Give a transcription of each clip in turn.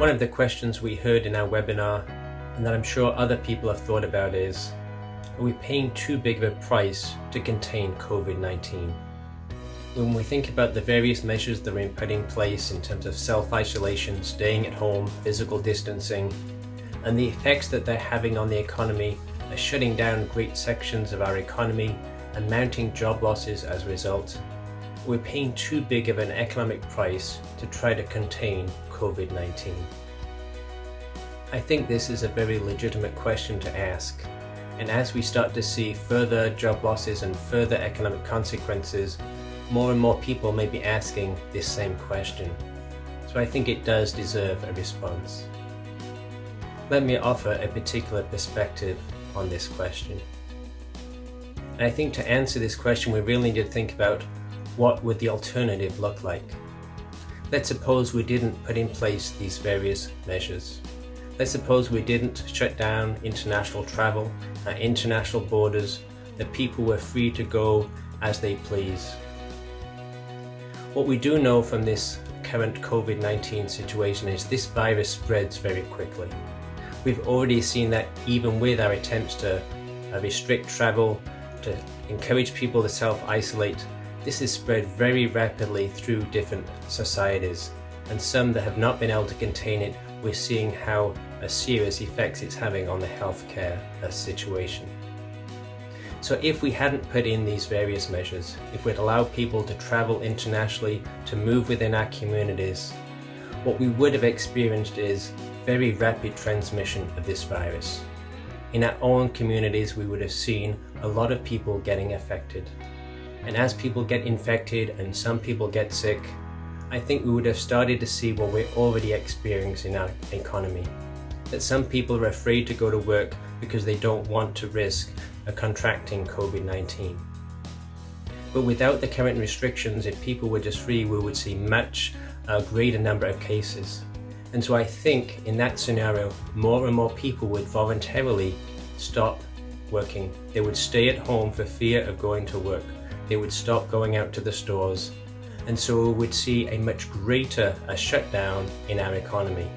One of the questions we heard in our webinar, and that I'm sure other people have thought about, is, are we paying too big of a price to contain COVID-19? When we think about the various measures that are being put in place in terms of self-isolation, staying at home, physical distancing, and the effects that they're having on the economy, are shutting down great sections of our economy and mounting job losses as a result, we're paying too big of an economic price to try to contain COVID-19. I think this is a very legitimate question to ask, and as we start to see further job losses and further economic consequences, more and more people may be asking this same question. So I think it does deserve a response. Let me offer a particular perspective on this question. And I think to answer this question, we really need to think about what would the alternative look like. Let's suppose we didn't put in place these various measures. Let's suppose we didn't shut down international travel, our international borders, that people were free to go as they please. What we do know from this current COVID-19 situation is this virus spreads very quickly. We've already seen that even with our attempts to restrict travel, to encourage people to self-isolate, this is spread very rapidly through different societies, and some that have not been able to contain it, we're seeing how serious effects it's having on the healthcare situation. So if we hadn't put in these various measures, if we'd allowed people to travel internationally, to move within our communities, what we would have experienced is very rapid transmission of this virus. In our own communities, we would have seen a lot of people getting affected. And as people get infected and some people get sick, I think we would have started to see what we're already experiencing in our economy. That some people are afraid to go to work because they don't want to risk contracting COVID-19. But without the current restrictions, if people were just free, we would see much greater number of cases. And so I think in that scenario, more and more people would voluntarily stop working. They would stay at home for fear of going to work. They would stop going out to the stores. And so we would see a much greater shutdown in our economy.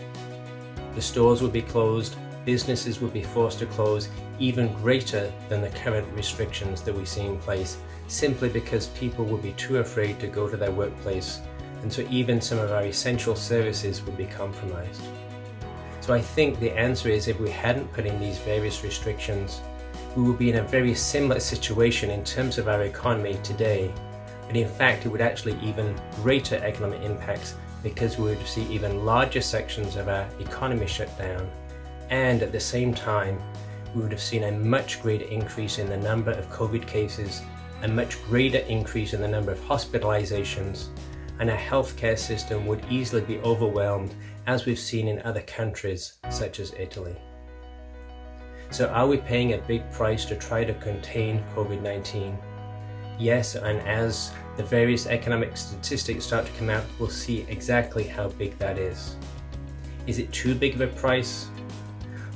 The stores would be closed, businesses would be forced to close, even greater than the current restrictions that we see in place, simply because people would be too afraid to go to their workplace. And so even some of our essential services would be compromised. So I think the answer is, if we hadn't put in these various restrictions, we would be in a very similar situation in terms of our economy today. But in fact, it would actually even greater economic impacts, because we would see even larger sections of our economy shut down. And at the same time, we would have seen a much greater increase in the number of COVID cases, a much greater increase in the number of hospitalizations, and our healthcare system would easily be overwhelmed, as we've seen in other countries such as Italy. So are we paying a big price to try to contain COVID-19? Yes, and as the various economic statistics start to come out, we'll see exactly how big that is. Is it too big of a price?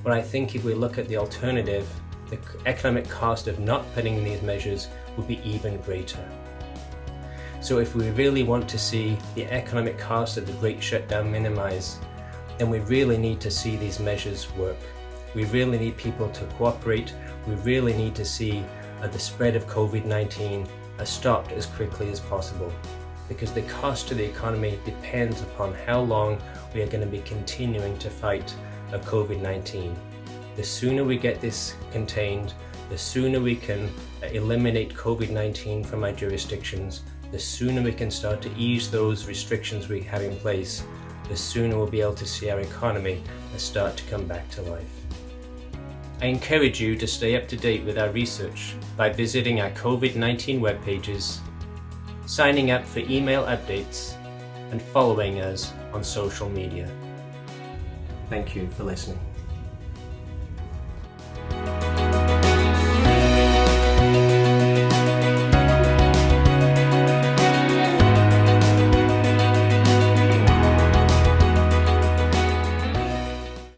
Well, I think if we look at the alternative, the economic cost of not putting in these measures would be even greater. So if we really want to see the economic cost of the Great Shutdown minimized, then we really need to see these measures work. We really need people to cooperate. We really need to see the spread of COVID-19 stopped as quickly as possible, because the cost to the economy depends upon how long we are going to be continuing to fight COVID-19. The sooner we get this contained, the sooner we can eliminate COVID-19 from our jurisdictions, the sooner we can start to ease those restrictions we have in place, the sooner we'll be able to see our economy start to come back to life. I encourage you to stay up to date with our research by visiting our COVID-19 web pages, signing up for email updates, and following us on social media. Thank you for listening.